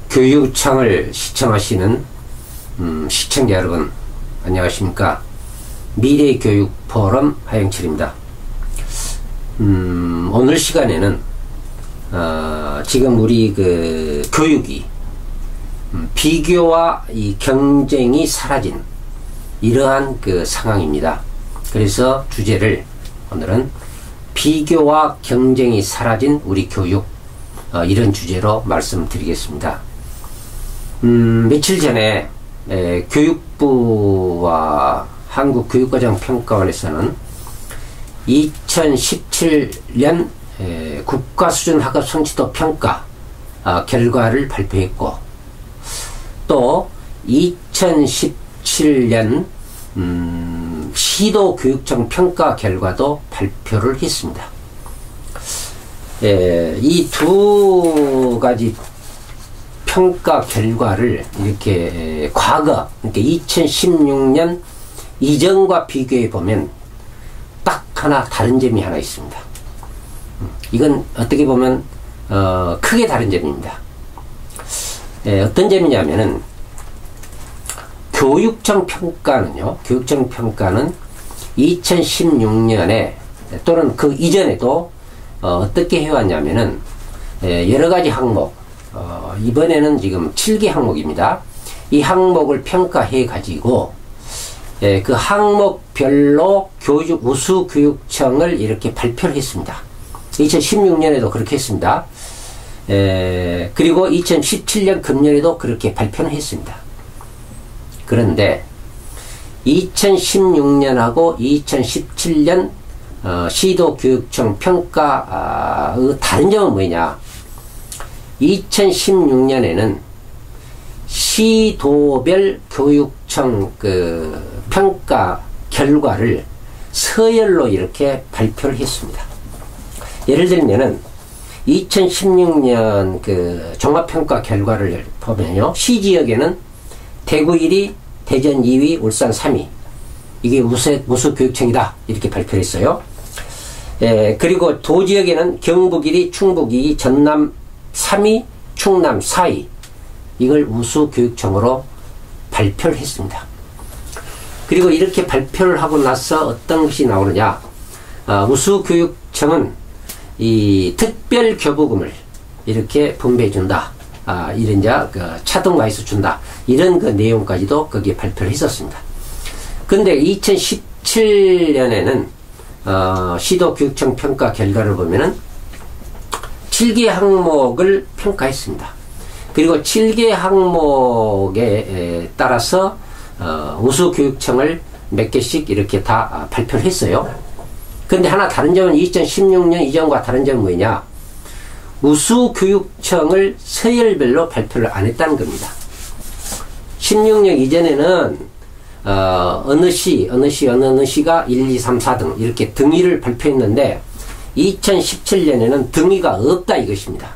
교육청을 시청하시는 시청자 여러분, 안녕하십니까. 미래교육포럼 하영철입니다. 오늘 시간에는 지금 우리 그 교육이 비교와 이 경쟁이 사라진 이러한 그 상황입니다. 그래서 주제를 오늘은 비교와 경쟁이 사라진 우리 교육, 이런 주제로 말씀드리겠습니다. 며칠 전에 교육부와 한국교육과정평가원에서는 2017년 국가수준 학업 성취도 평가 결과를 발표했고, 또 2017년 시도교육청 평가 결과도 발표를 했습니다. 이 두 가지 평가 결과를 이렇게 과거, 그러니까 2016년 이전과 비교해 보면 딱 하나 다른 점이 하나 있습니다. 이건 어떻게 보면 크게 다른 점입니다. 어떤 점이냐면은 교육청 평가는 2016년에 또는 그 이전에도 어떻게 해왔냐면은 여러 가지 항목, 이번에는 지금 7개 항목입니다. 이 항목을 평가해 가지고 그 항목별로 우수교육청을 이렇게 발표를 했습니다. 2016년에도 그렇게 했습니다. 그리고 2017년 금년에도 그렇게 발표는 했습니다. 그런데 2016년하고 2017년 시도교육청 평가의 다른 점은 뭐냐? 2016년에는 시도별 교육청 그 평가 결과를 서열로 이렇게 발표를 했습니다. 예를 들면은 2016년 그 종합평가 결과를 보면요, 시지역에는 대구 1위, 대전 2위, 울산 3위, 이게 우수교육청이다 이렇게 발표를 했어요. 그리고 도지역에는 경북 1위, 충북 2위, 전남 3위, 충남 4위, 이걸 우수교육청으로 발표를 했습니다. 그리고 이렇게 발표를 하고 나서 어떤 것이 나오느냐? 우수교육청은 이 특별교부금을 이렇게 분배해 준다. 이런 그 차등화해서 준다. 이런 그 내용까지도 거기에 발표를 했었습니다. 근데 2017년에는 시도교육청 평가 결과를 보면은 7개 항목을 평가했습니다. 그리고 7개 항목에 따라서 우수교육청을 몇 개씩 이렇게 다 발표를 했어요. 근데 하나 다른 점은 2016년 이전과 다른 점은 뭐냐? 우수교육청을 서열별로 발표를 안 했다는 겁니다. 16년 이전에는 어느 시가 1, 2, 3, 4등 이렇게 등위를 발표했는데 2017년에는 등위가 없다 이것입니다.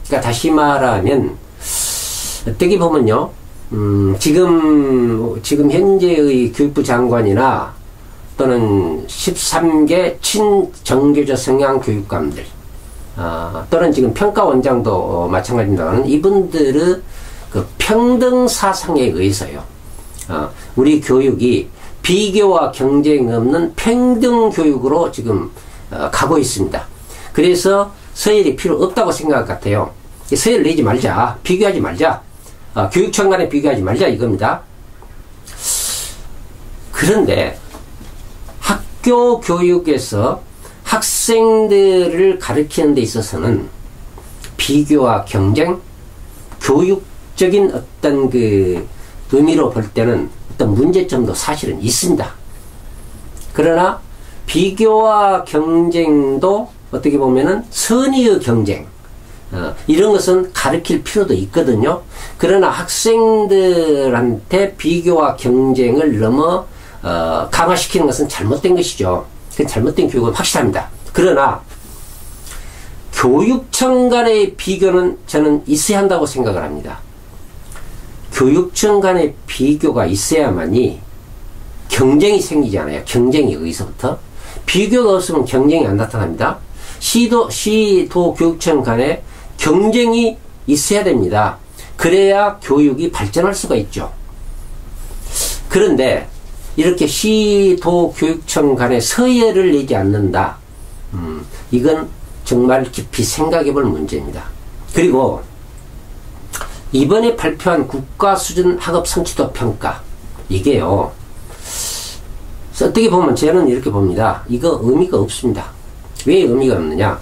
그러니까 다시 말하면 어떻게 보면요, 지금 현재의 교육부 장관이나 또는 13개 친정교조 성향 교육감들, 또는 지금 평가원장도 마찬가지입니다만, 이분들의 그 평등 사상에 의해서요, 우리 교육이 비교와 경쟁 없는 평등 교육으로 지금 가고 있습니다. 그래서 서열이 필요 없다고 생각할 것 같아요. 서열 내지 말자, 비교하지 말자, 교육청 간에 비교하지 말자 이겁니다. 그런데 학교 교육에서 학생들을 가르치는 데 있어서는 비교와 경쟁, 교육적인 어떤 그 의미로 볼 때는 어떤 문제점도 사실은 있습니다. 그러나 비교와 경쟁도 어떻게 보면은 선의의 경쟁, 이런 것은 가르칠 필요도 있거든요. 그러나 학생들한테 비교와 경쟁을 너무 강화시키는 것은 잘못된 것이죠. 그 잘못된 교육은 확실합니다. 그러나 교육청 간의 비교는 저는 있어야 한다고 생각을 합니다. 교육청 간의 비교가 있어야만이 경쟁이 생기잖아요. 경쟁에 의해서부터. 비교가 없으면 경쟁이 안 나타납니다. 시도 교육청 간에 경쟁이 있어야 됩니다. 그래야 교육이 발전할 수가 있죠. 그런데 이렇게 시도교육청 간에 서열을 내지 않는다. 이건 정말 깊이 생각해 볼 문제입니다. 그리고 이번에 발표한 국가수준 학업 성취도 평가, 이게요, 어떻게 보면 저는 이렇게 봅니다. 이거 의미가 없습니다. 왜 의미가 없느냐?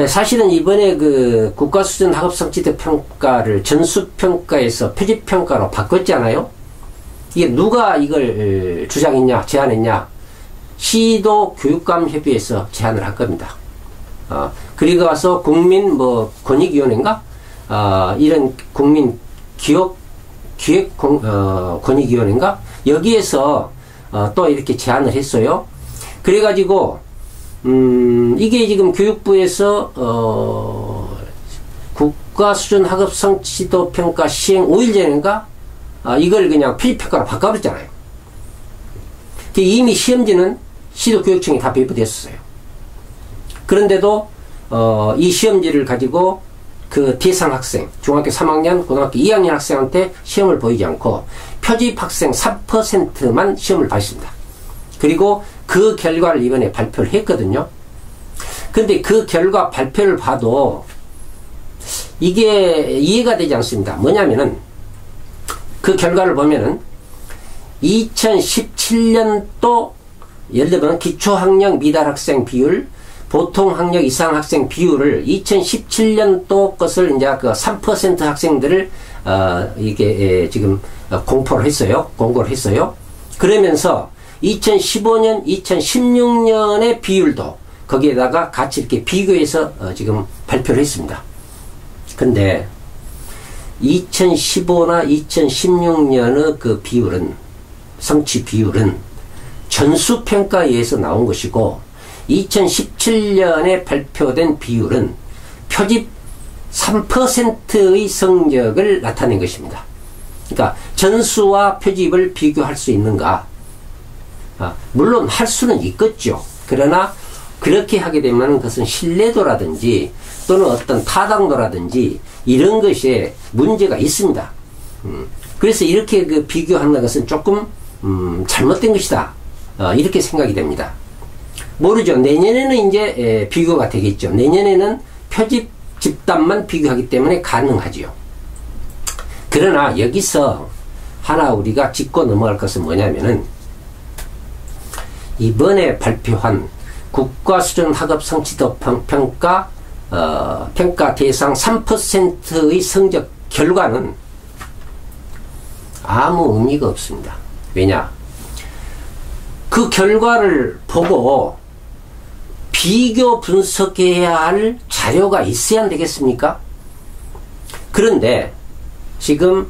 사실은 이번에 그 국가수준 학업 성취도 평가를 전수평가에서 표지평가로 바꿨잖아요. 이게 누가 이걸 주장했냐, 제안했냐? 시도교육감협의회에서 제안을 할 겁니다. 그리고 와서 국민 권익위원회인가? 이런 국민 권익위원회인가? 여기에서 또 이렇게 제안을 했어요. 그래가지고 이게 지금 교육부에서 국가수준 학업 성취도 평가 시행 5일 전인가? 이걸 그냥 표지평가로 바꿔버렸잖아요. 이미 시험지는 시도교육청에 다 배부됐었어요. 그런데도 이 시험지를 가지고 그 대상 학생, 중학교 3학년, 고등학교 2학년 학생한테 시험을 보이지 않고 표집 학생 3%만 시험을 봤습니다. 그리고 그 결과를 이번에 발표를 했거든요. 근데 그 결과 발표를 봐도 이게 이해가 되지 않습니다. 뭐냐면은 그 결과를 보면은 2017년도 예를 들면 기초학력 미달 학생 비율, 보통학력 이상 학생 비율을 2017년도 것을 이제 그 3% 학생들을 이게 지금 공포를 했어요. 공고를 했어요. 그러면서 2015년, 2016년의 비율도 거기에다가 같이 이렇게 비교해서 지금 발표를 했습니다. 근데 2015나 2016년의 그 비율은, 성취 비율은 전수평가에 의해서 나온 것이고 2017년에 발표된 비율은 표집 3%의 성적을 나타낸 것입니다. 그러니까 전수와 표집을 비교할 수 있는가? 물론 할 수는 있겠죠. 그러나 그렇게 하게 되면 그것은 신뢰도라든지 또는 어떤 타당도라든지 이런 것에 문제가 있습니다. 그래서 이렇게 그 비교하는 것은 조금 잘못된 것이다. 이렇게 생각이 됩니다. 모르죠. 내년에는 이제 비교가 되겠죠. 내년에는 표집 집단만 비교하기 때문에 가능하지요. 그러나 여기서 하나 우리가 짚고 넘어갈 것은 뭐냐면은 이번에 발표한 국가수준 학업 성취도 평가 평가 대상 3%의 성적 결과는 아무 의미가 없습니다. 왜냐? 그 결과를 보고 비교 분석해야 할 자료가 있어야 안 되겠습니까? 그런데 지금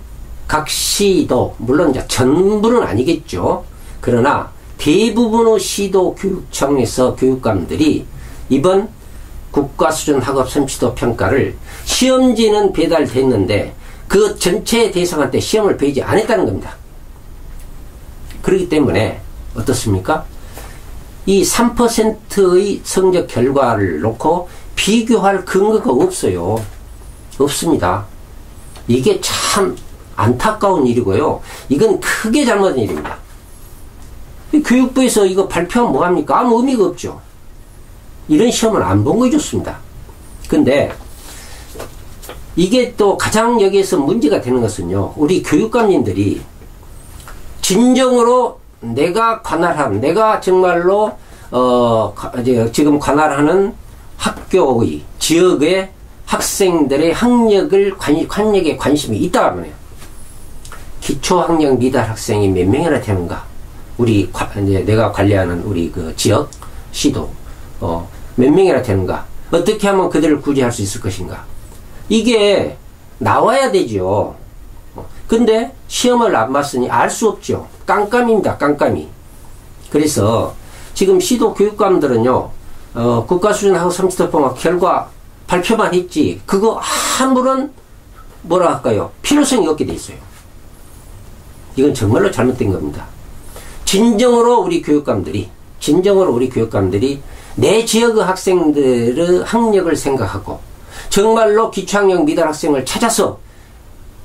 각 시도, 물론 이제 전부는 아니겠죠. 그러나 대부분의 시도교육청에서 교육감들이 이번 국가수준 학업 성취도 평가를 시험지는 배달됐는데 그 전체 대상한테 시험을 보이지 않았다는 겁니다. 그렇기 때문에 어떻습니까? 이 3%의 성적 결과를 놓고 비교할 근거가 없어요. 없습니다. 이게 참 안타까운 일이고요. 이건 크게 잘못된 일입니다. 교육부에서 이거 발표하면 뭐합니까? 아무 의미가 없죠. 이런 시험을 안 본 거 좋습니다. 근데 이게 또 가장 여기에서 문제가 되는 것은요, 우리 교육감님들이 진정으로 내가 관할한, 내가 정말로 지금 관할하는 학교의 지역의 학생들의 학력에 관심이 있다 하면요, 기초학력 미달 학생이 몇 명이나 되는가? 우리 이제 내가 관리하는 우리 그 지역 시도 몇 명이나 되는가? 어떻게 하면 그들을 구제할 수 있을 것인가? 이게 나와야 되죠. 근데 시험을 안 봤으니 알 수 없죠. 깜깜입니다. 깜깜이. 그래서 지금 시도 교육감들은요, 국가수준 학업 성취도 평가 결과 발표만 했지 그거 아무런 뭐라 할까요? 필요성이 없게 돼 있어요. 이건 정말로 잘못된 겁니다. 진정으로 우리 교육감들이 내 지역의 학생들의 학력을 생각하고 정말로 기초학력 미달 학생을 찾아서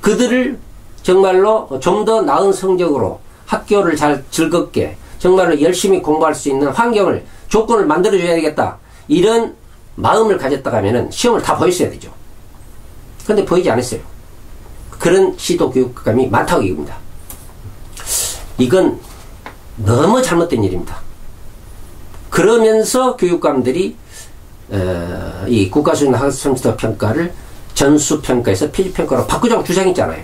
그들을 정말로 좀 더 나은 성적으로 학교를 잘 즐겁게 정말로 열심히 공부할 수 있는 환경을 조건을 만들어줘야 되겠다. 이런 마음을 가졌다가 하면은 시험을 다 보였어야 되죠. 그런데 보이지 않았어요. 그런 시도 교육감이 많다고 이겁니다. 이건 너무 잘못된 일입니다. 그러면서 교육감들이 이 국가수준 학습성취도 평가를 전수평가에서 표지평가로 바꾸자고 주장했잖아요.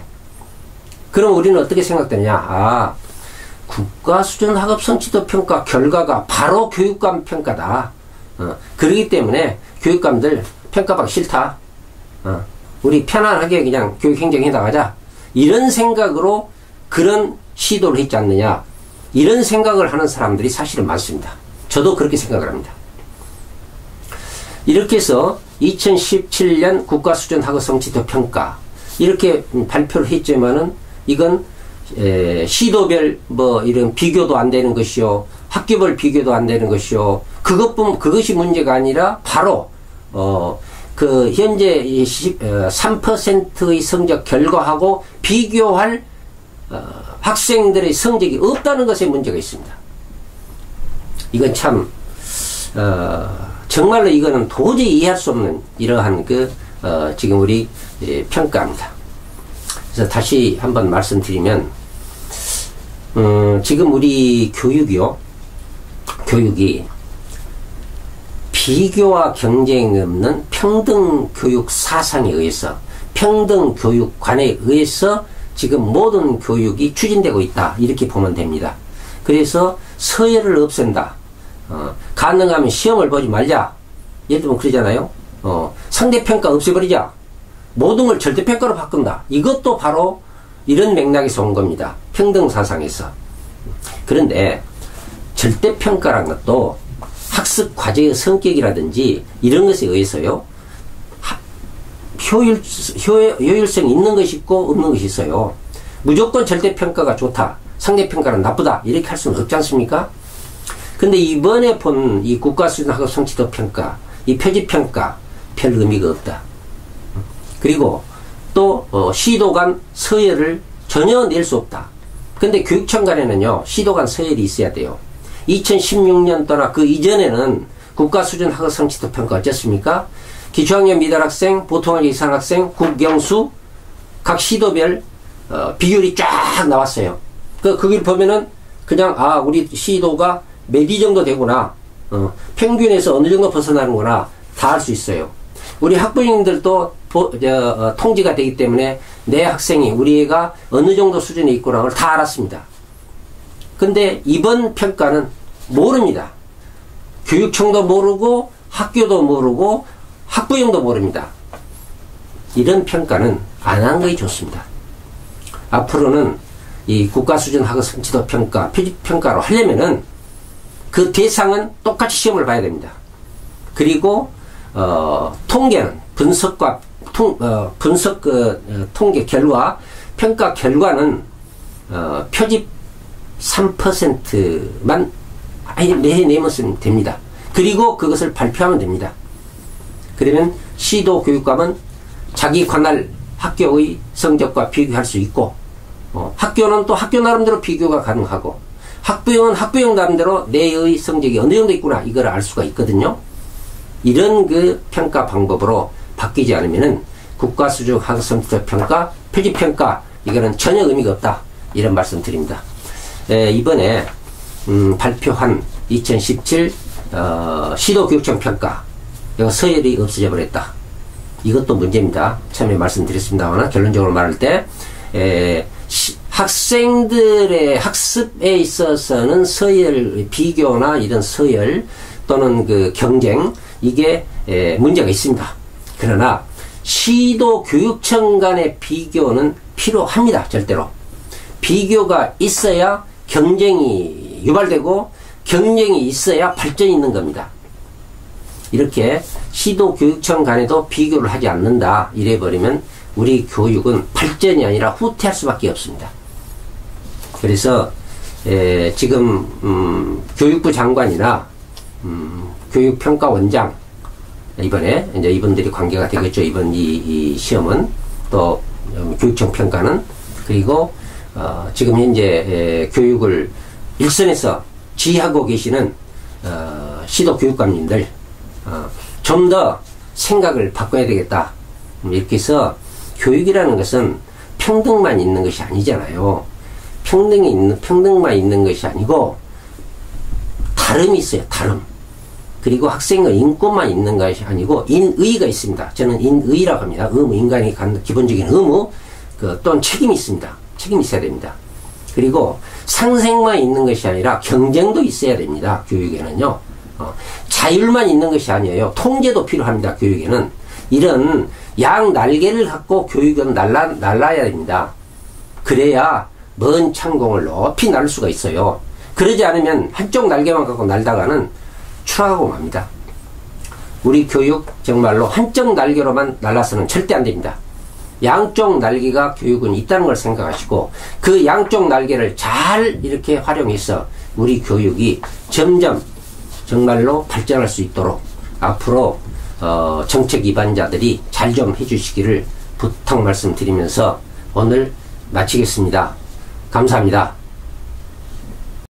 그럼 우리는 어떻게 생각되느냐. 국가수준 학업성취도 평가 결과가 바로 교육감 평가다. 그러기 때문에 교육감들 평가받기 싫다. 우리 편안하게 그냥 교육행정해 나가자. 이런 생각으로 그런 시도를 했지 않느냐. 이런 생각을 하는 사람들이 사실은 많습니다. 저도 그렇게 생각을 합니다. 이렇게 해서 2017년 국가수준 학업성취도 평가 이렇게 발표를 했지만은 이건 시도별 이런 비교도 안 되는 것이요, 학교별 비교도 안 되는 것이요. 그것이 문제가 아니라 바로 그 현재 3%의 성적 결과하고 비교할 학생들의 성적이 없다는 것에 문제가 있습니다. 이건 참 정말로 이거는 도저히 이해할 수 없는 이러한 지금 우리 평가입니다. 그래서 다시 한번 말씀드리면 지금 우리 교육이 비교와 경쟁이 없는 평등 교육 사상에 의해서, 평등 교육관에 의해서 지금 모든 교육이 추진되고 있다. 이렇게 보면 됩니다. 그래서 서열을 없앤다. 가능하면 시험을 보지 말자. 예를 들면 그러잖아요. 상대평가 없애버리자. 모든 걸 절대평가로 바꾼다. 이것도 바로 이런 맥락에서 온 겁니다. 평등 사상에서. 그런데 절대평가란 것도 학습 과제의 성격이라든지 이런 것에 의해서요, 효율성이 있는 것이 있고 없는 것이 있어요. 무조건 절대평가가 좋다, 상대평가는 나쁘다, 이렇게 할 수는 없지 않습니까? 근데 이번에 본 이 국가수준 학업성취도 평가, 이 표지평가 별 의미가 없다. 그리고 또 시도 간 서열을 전혀 낼 수 없다. 근데 교육청 간에는요, 시도 간 서열이 있어야 돼요. 2016년도나 그 이전에는 국가수준 학업성취도 평가 어쨌습니까? 기초학력 미달 학생, 보통학력 이상 학생, 국영수 각 시도별 비율이 쫙 나왔어요. 거기를 보면은 그냥 우리 시도가 몇 위 정도 되구나, 평균에서 어느 정도 벗어나는구나 다 알 수 있어요. 우리 학부형들도 통지가 되기 때문에 내 학생이, 우리 애가 어느 정도 수준에 있구나를 다 알았습니다. 근데 이번 평가는 모릅니다. 교육청도 모르고 학교도 모르고 학부형도 모릅니다. 이런 평가는 안 하는 것이 좋습니다. 앞으로는 이 국가수준 학업성취도 평가, 표지평가로 하려면은 그 대상은 똑같이 시험을 봐야 됩니다. 그리고 통계는 분석 통계 결과, 평가 결과는 표집 3%만 내면 됩니다. 그리고 그것을 발표하면 됩니다. 그러면 시도 교육감은 자기 관할 학교의 성적과 비교할 수 있고, 학교는 또 학교 나름대로 비교가 가능하고, 학부형은 학부형 나름대로 내의 성적이 어느 정도 있구나 이걸 알 수가 있거든요. 이런 평가 방법으로 바뀌지 않으면은 국가수준 학업성취도 평가, 표지평가 이거는 전혀 의미가 없다, 이런 말씀 드립니다. 이번에 발표한 2017 시도교육청 평가, 이거 서열이 없어져 버렸다. 이것도 문제입니다. 처음에 말씀드렸습니다만, 결론적으로 말할 때 학생들의 학습에 있어서는 서열, 비교나 이런 서열 또는 경쟁, 이게 문제가 있습니다. 그러나 시도 교육청 간의 비교는 필요합니다. 절대로. 비교가 있어야 경쟁이 유발되고, 경쟁이 있어야 발전이 있는 겁니다. 이렇게 시도 교육청 간에도 비교를 하지 않는다 이래버리면 우리 교육은 발전이 아니라 후퇴할 수밖에 없습니다. 그래서 지금 교육부 장관이나 교육평가원장 이번에 이제 이분들이 관계가 되겠죠. 이번 이 시험은 또 교육청 평가는. 그리고 지금 현재 교육을 일선에서 지휘하고 계시는 시도 교육감님들 좀 더 생각을 바꿔야 되겠다. 이렇게 해서 교육이라는 것은 평등만 있는 것이 아니잖아요. 평등만 있는 것이 아니고 다름이 있어요. 다름. 그리고 학생의 인권만 있는 것이 아니고 인의가 있습니다. 저는 인의라고 합니다. 의무, 인간이 갖는 기본적인 의무, 또는 책임이 있습니다. 책임이 있어야 됩니다. 그리고 상생만 있는 것이 아니라 경쟁도 있어야 됩니다. 교육에는요. 자율만 있는 것이 아니에요. 통제도 필요합니다. 교육에는. 이런 양 날개를 갖고 교육은 날라야 됩니다. 그래야 먼 창공을 높이 날 수가 있어요. 그러지 않으면 한쪽 날개만 갖고 날다가는 추락하고 맙니다. 우리 교육 정말로 한쪽 날개로만 날라서는 절대 안 됩니다. 양쪽 날개가 교육은 있다는 걸 생각하시고 그 양쪽 날개를 잘 이렇게 활용해서 우리 교육이 점점 정말로 발전할 수 있도록 앞으로 정책 위반자들이 잘 좀 해주시기를 부탁 말씀드리면서 오늘 마치겠습니다. 감사합니다.